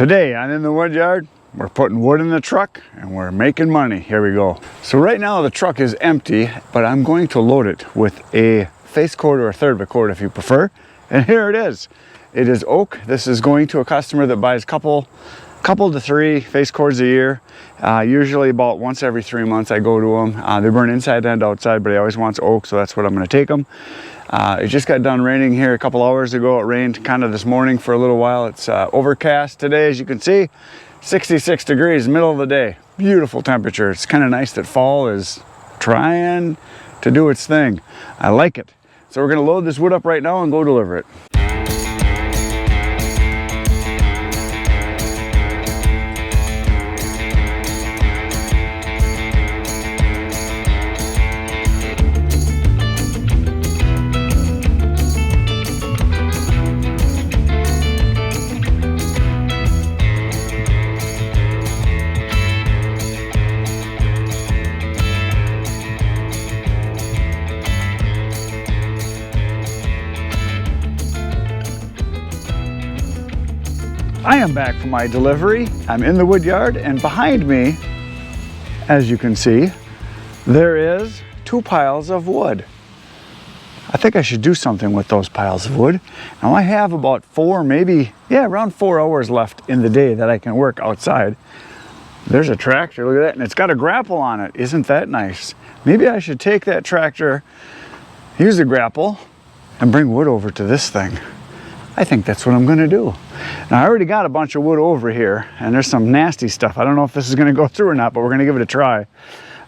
Today on In the Wood Yard, we're putting wood in the truck and we're making money. Here we go. So right now the truck is empty, but I'm going to load it with a face cord or a third of a cord if you prefer. And here it is. It is oak. This is going to a customer that buys couple to three face cords a year. Usually about once every 3 months I go to them. They burn inside and outside, but he always wants oak, so that's what I'm going to take them. It just got done raining here a couple hours ago. It rained kind of this morning for a little while. It's overcast today, as you can see. 66 degrees, middle of the day. Beautiful temperature. It's kind of nice that fall is trying to do its thing. I like it. So we're going to load this wood up right now and go deliver it. I am back from my delivery. I'm in the wood yard, and behind me, as you can see, there is 2 piles of wood. I think I should do something with those piles of wood. Now I have about around 4 hours left in the day that I can work outside. There's a tractor, look at that, and it's got a grapple on it. Isn't that nice? Maybe I should take that tractor, use the grapple, and bring wood over to this thing. I think that's what I'm going to do. Now I already got a bunch of wood over here, and there's some nasty stuff. I don't know if this is going to go through or not, but we're going to give it a try.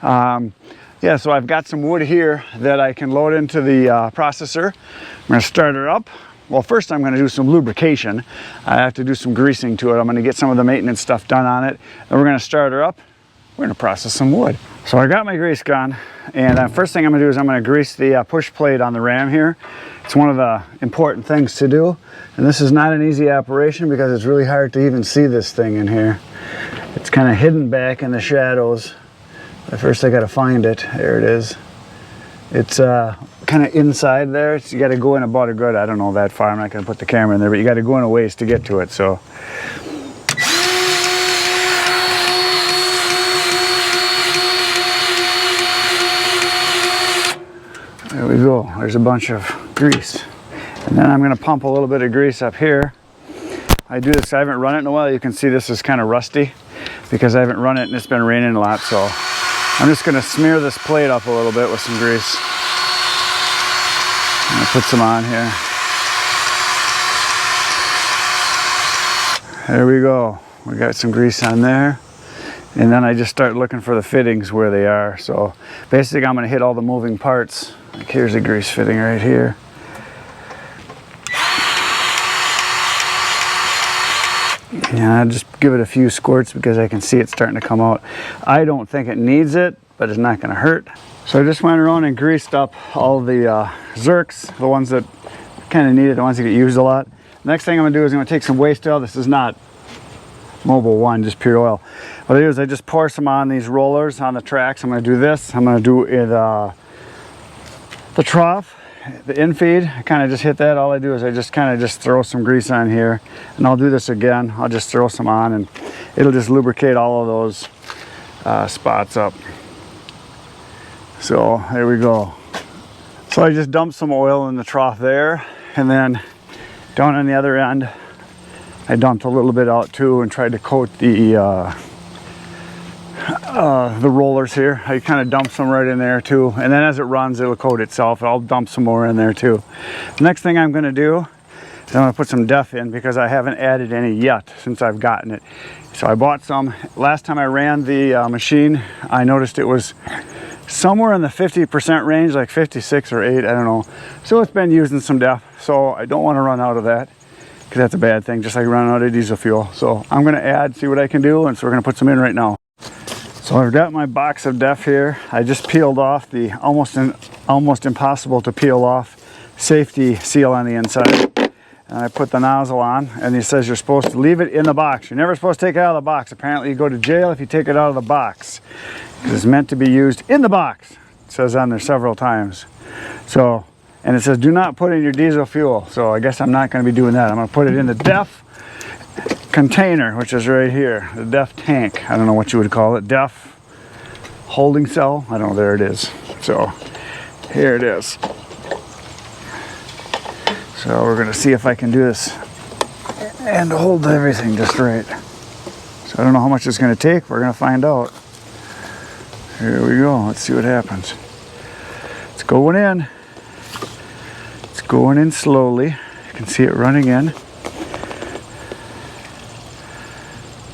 Yeah, so I've got some wood here that I can load into the processor. I'm going to start it up. Well, first I'm going to do some lubrication. I have to do some greasing to it. I'm going to get some of the maintenance stuff done on it. Then we're going to start her up. We're going to process some wood. So I got my grease gun, and first thing I'm going to do is I'm going to grease the push plate on the ram here. It's one of the important things to do, and this is not an easy operation because it's really hard to even see this thing in here. It's kind of hidden back in the shadows. But first I got to find it. There it is. It's kind of inside there. So you got to go in about a good, I don't know that far. I'm not going to put the camera in there, but you got to go in a ways to get to it. So. There we go. There's a bunch of grease. And then I'm going to pump a little bit of grease up here. I do this, I haven't run it in a while. You can see this is kind of rusty because I haven't run it and it's been raining a lot. So I'm just going to smear this plate up a little bit with some grease. I'm going to put some on here. There we go. We got some grease on there. And then I just start looking for the fittings where they are. So basically I'm going to hit all the moving parts. Like here's a grease fitting right here. And I just give it a few squirts because I can see it starting to come out. I don't think it needs it, but it's not going to hurt. So I just went around and greased up all the zerks, the ones that kind of need it, the ones that get used a lot. Next thing I'm going to do is I'm going to take some waste oil. This is not Mobil 1, just pure oil. What I do is I just pour some on these rollers on the tracks. I'm going to do this. I'm going to do it, the trough, the infeed. I kind of just hit that. All I do is I just kind of just throw some grease on here, and I'll do this again. I'll just throw some on, and it'll just lubricate all of those spots up. So there we go. So I just dumped some oil in the trough there, and then down on the other end I dumped a little bit out too and tried to coat the rollers here. I kind of dumped some right in there too, and then as it runs it'll coat itself. I'll dump some more in there too. The next thing I'm going to do is I'm going to put some def in because I haven't added any yet since I've gotten it. So I bought some. Last time I ran the machine, I noticed it was somewhere in the 50% range, like 56 or 8, I don't know. So it's been using some def, so I don't want to run out of that, because that's a bad thing, just like running out of diesel fuel. So I'm going to add, see what I can do, and so we're going to put some in right now. So I've got my box of def here. I just peeled off the almost impossible to peel off safety seal on the inside. And I put the nozzle on, and it says you're supposed to leave it in the box. You're never supposed to take it out of the box. Apparently you go to jail if you take it out of the box, because it's meant to be used in the box. It says on there several times. So, and it says do not put in your diesel fuel. So I guess I'm not going to be doing that. I'm going to put it in the def, container, which is right here, the DEF tank. I don't know what you would call it, DEF holding cell. I don't know, there it is. So here it is. So we're gonna see if I can do this and hold everything just right. So I don't know how much it's gonna take. We're gonna find out. Here we go. Let's see what happens. It's going in. It's going in slowly. You can see it running in.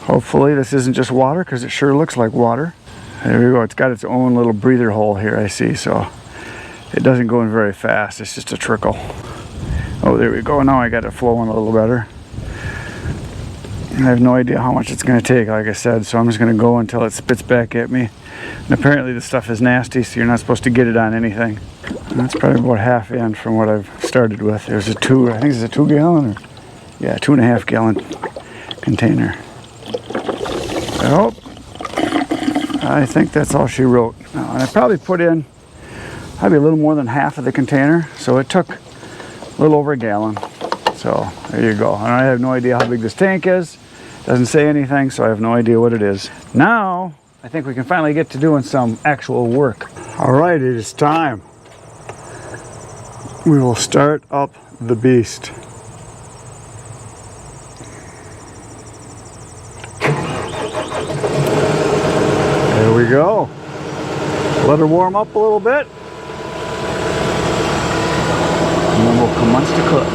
Hopefully this isn't just water, because it sure looks like water. There we go. It's got its own little breather hole here, I see. So it doesn't go in very fast. It's just a trickle. Oh, there we go. Now I got it flowing a little better. I have no idea how much it's going to take, like I said, so I'm just going to go until it spits back at me. And apparently this stuff is nasty, so you're not supposed to get it on anything. And that's probably about half in from what I've started with. There's a I think it's a 2 gallon, or yeah, 2.5 gallon container. Oh, I think that's all she wrote. Now, and I probably put in probably a little more than half of the container, so it took a little over a gallon. So there you go. And I have no idea how big this tank is. Doesn't say anything, so I have no idea what it is. Now, I think we can finally get to doing some actual work. All right, it is time. We will start up the beast. There we go. Let her warm up a little bit. And then we'll commence to cook.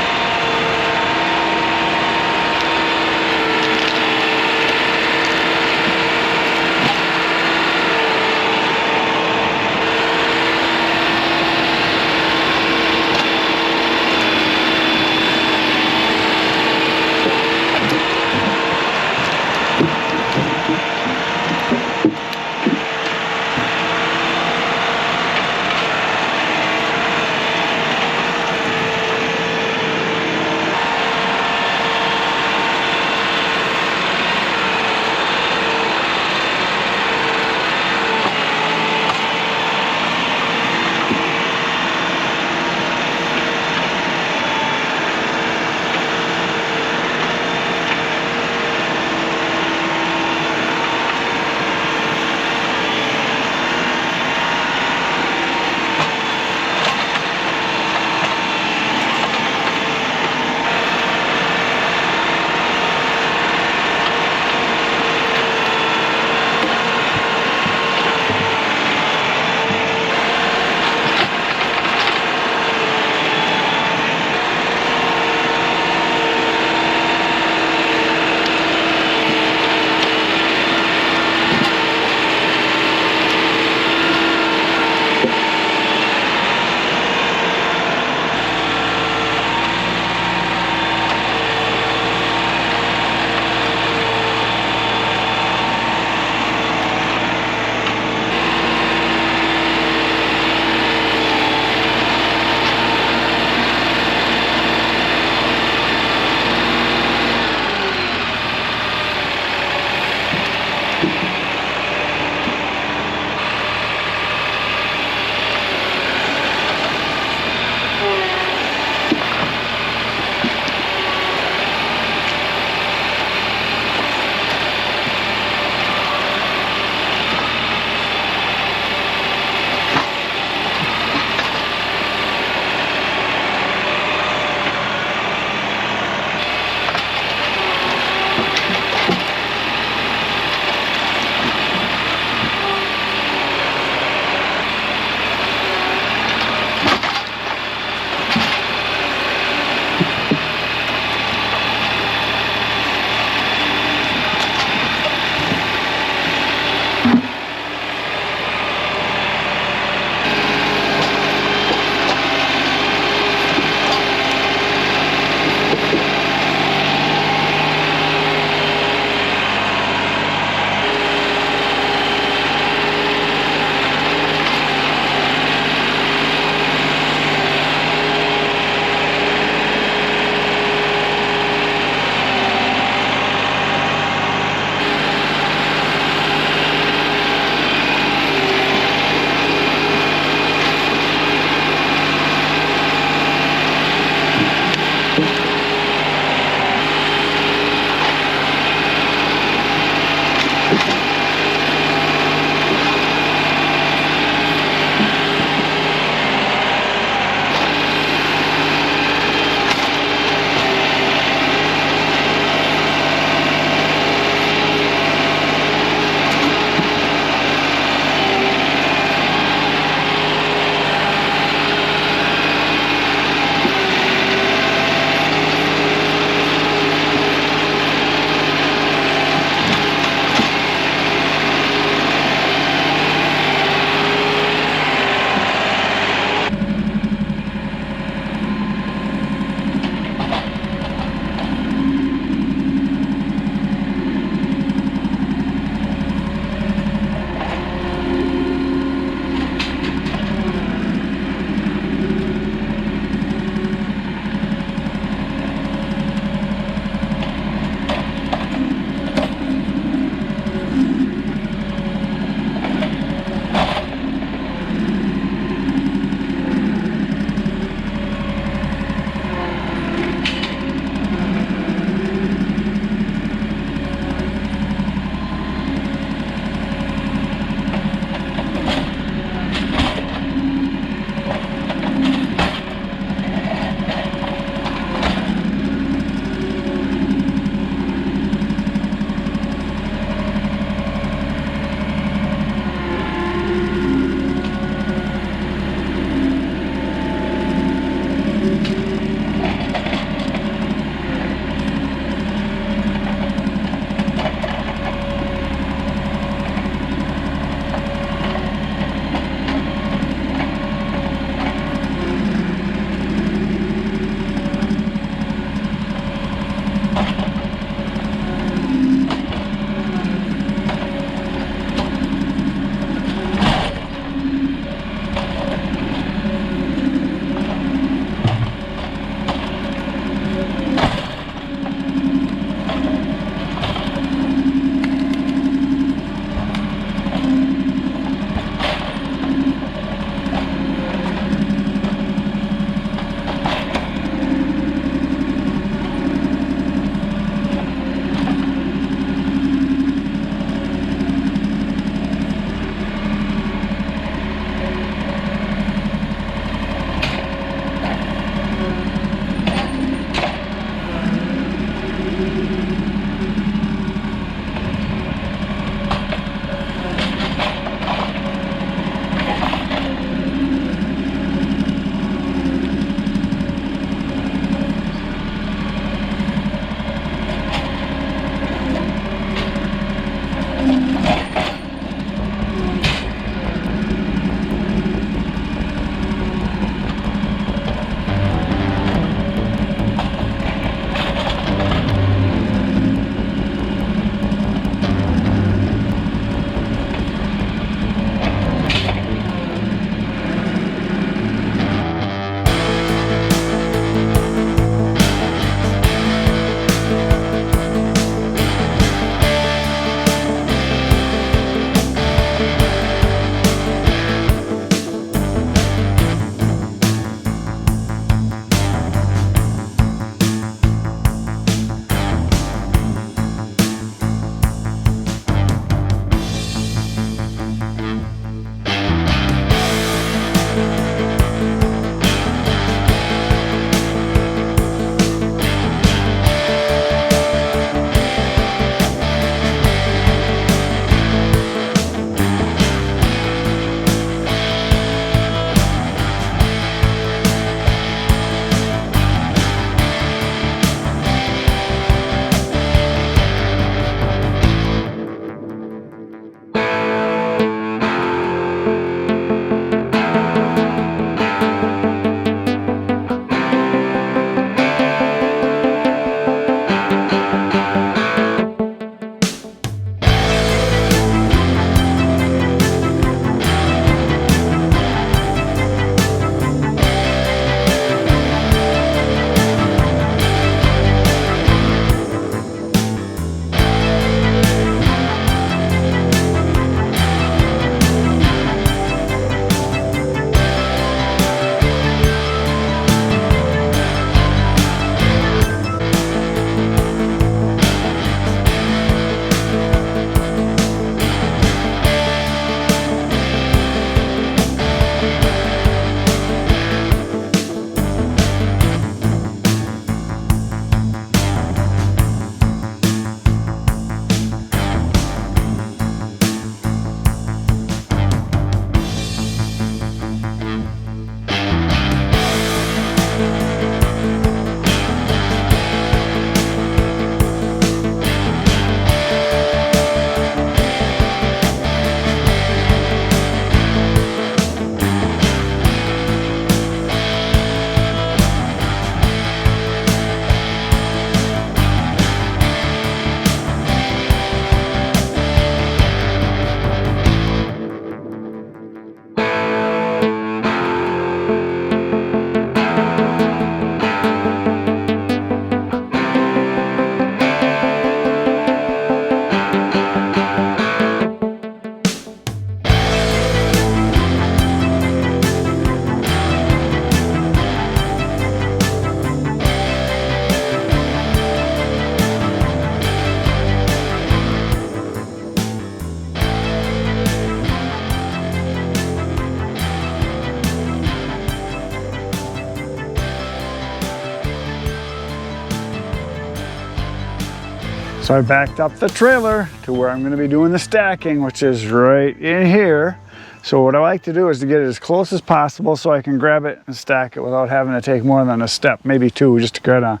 So I backed up the trailer to where I'm going to be doing the stacking, which is right in here. So what I like to do is to get it as close as possible so I can grab it and stack it without having to take more than a step, maybe two, just to kind of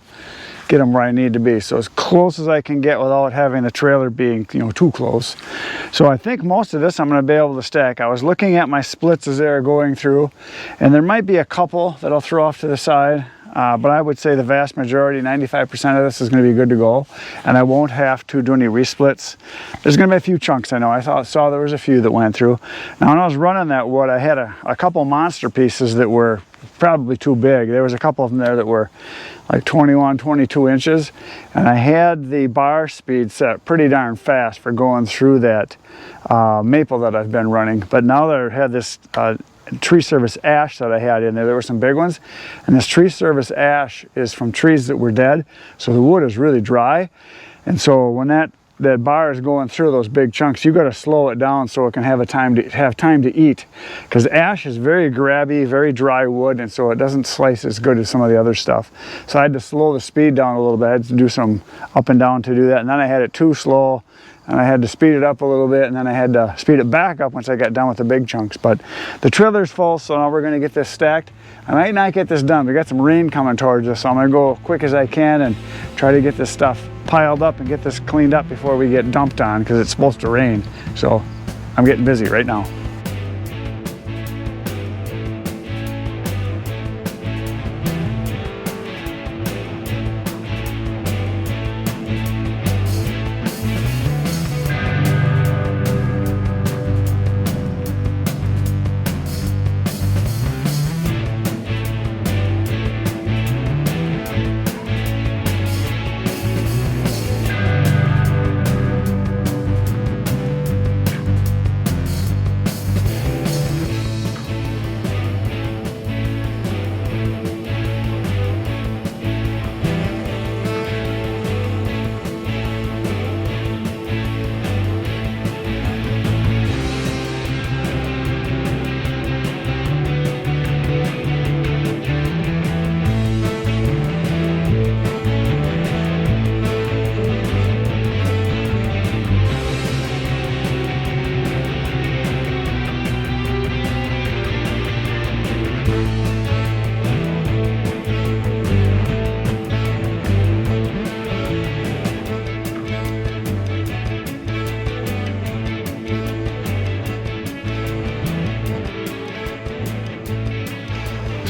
get them where I need to be. So as close as I can get without having the trailer being, you know, too close. So I think most of this I'm going to be able to stack. I was looking at my splits as they were going through, and there might be a couple that I'll throw off to the side. But I would say the vast majority, 95% of this is going to be good to go, and I won't have to do any resplits. There's going to be a few chunks, I know. I saw there was a few that went through. Now when I was running that wood, I had a couple monster pieces that were probably too big. There was a couple of them there that were like 21, 22 inches, and I had the bar speed set pretty darn fast for going through that maple that I've been running. But now that I had this tree service ash that I had in there, there were some big ones, and this tree service ash is from trees that were dead, so the wood is really dry. And so when that bar is going through those big chunks, you got to slow it down so it can have time to eat, because ash is very grabby, very dry wood, and so it doesn't slice as good as some of the other stuff. So I had to slow the speed down a little bit. I had to do some up and down to do that, and then I had it too slow, and I had to speed it up a little bit, and then I had to speed it back up once I got done with the big chunks. But the trailer's full, so now we're going to get this stacked. I might not get this done. We got some rain coming towards us, so I'm going to go quick as I can and try to get this stuff piled up and get this cleaned up before we get dumped on, because it's supposed to rain. So I'm getting busy right now.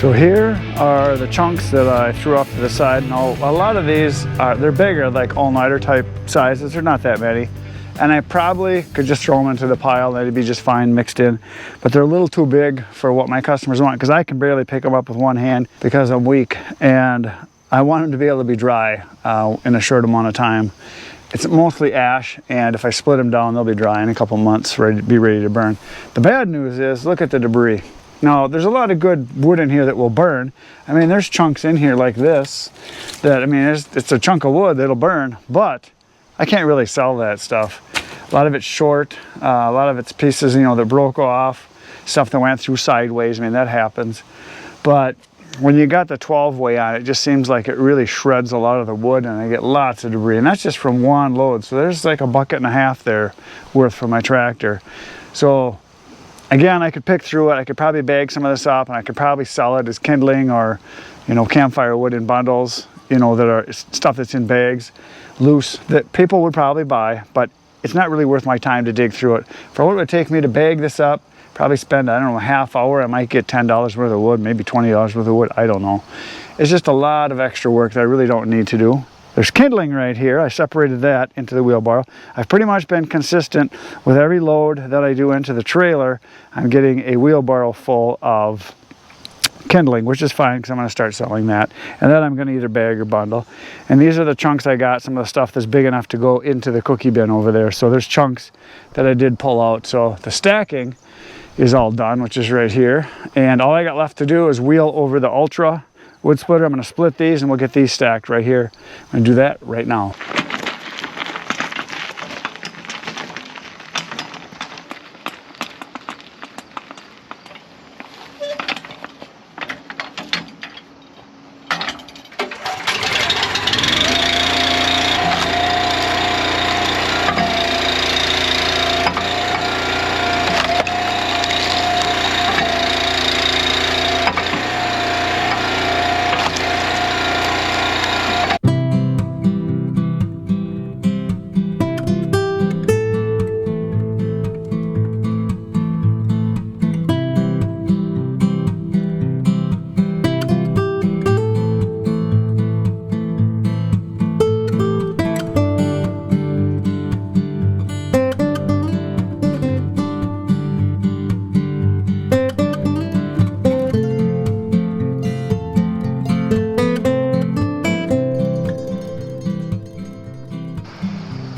So here are the chunks that I threw off to the side. Now, a lot of these they're bigger, like all-nighter type sizes. They're not that many. And I probably could just throw them into the pile. They'd be just fine mixed in. But they're a little too big for what my customers want, because I can barely pick them up with one hand because I'm weak. And I want them to be able to be dry in a short amount of time. It's mostly ash, and if I split them down, they'll be dry in a couple months, be ready to burn. The bad news is, look at the debris. Now, there's a lot of good wood in here that will burn. I mean, there's chunks in here like this that, I mean, it's a chunk of wood that'll burn, but I can't really sell that stuff. A lot of it's short, a lot of it's pieces, you know, that broke off, stuff that went through sideways. I mean, that happens. But when you got the 12 weight on it, it just seems like it really shreds a lot of the wood, and I get lots of debris. And that's just from one load. So there's like a bucket and a half there worth for my tractor. So again, I could pick through it. I could probably bag some of this up, and I could probably sell it as kindling or, you know, campfire wood in bundles, you know, that are stuff that's in bags, loose, that people would probably buy, but it's not really worth my time to dig through it. For what it would take me to bag this up, probably spend, I don't know, a half hour, I might get $10 worth of wood, maybe $20 worth of wood, I don't know. It's just a lot of extra work that I really don't need to do. There's kindling right here. I separated that into the wheelbarrow. I've pretty much been consistent with every load that I do into the trailer. I'm getting a wheelbarrow full of kindling, which is fine because I'm going to start selling that. And then I'm going to either bag or bundle. And these are the chunks I got, some of the stuff that's big enough to go into the cookie bin over there. So there's chunks that I did pull out. So the stacking is all done, which is right here. And all I got left to do is wheel over the Ultra wood splitter. I'm going to split these and we'll get these stacked right here. I'm going to do that right now.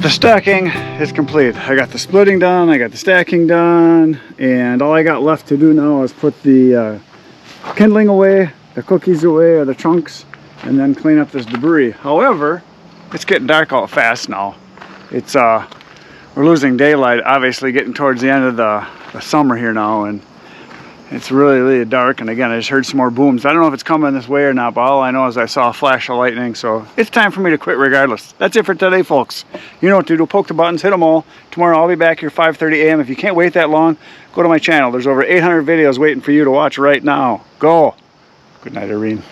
The stacking is complete. I got the splitting done, I got the stacking done, and all I got left to do now is put the kindling away, the cookies away, or the chunks, and then clean up this debris. However, it's getting dark out fast now. It's we're losing daylight, obviously, getting towards the end of the summer here now, and it's really, really dark. And again, I just heard some more booms. I don't know if it's coming this way or not, but all I know is I saw a flash of lightning, so it's time for me to quit regardless. That's it for today, folks. You know what to do. Poke the buttons, hit them all. Tomorrow I'll be back here 5:30 a.m. If you can't wait that long, go to my channel. There's over 800 videos waiting for you to watch right now. Go. Good night, Irene.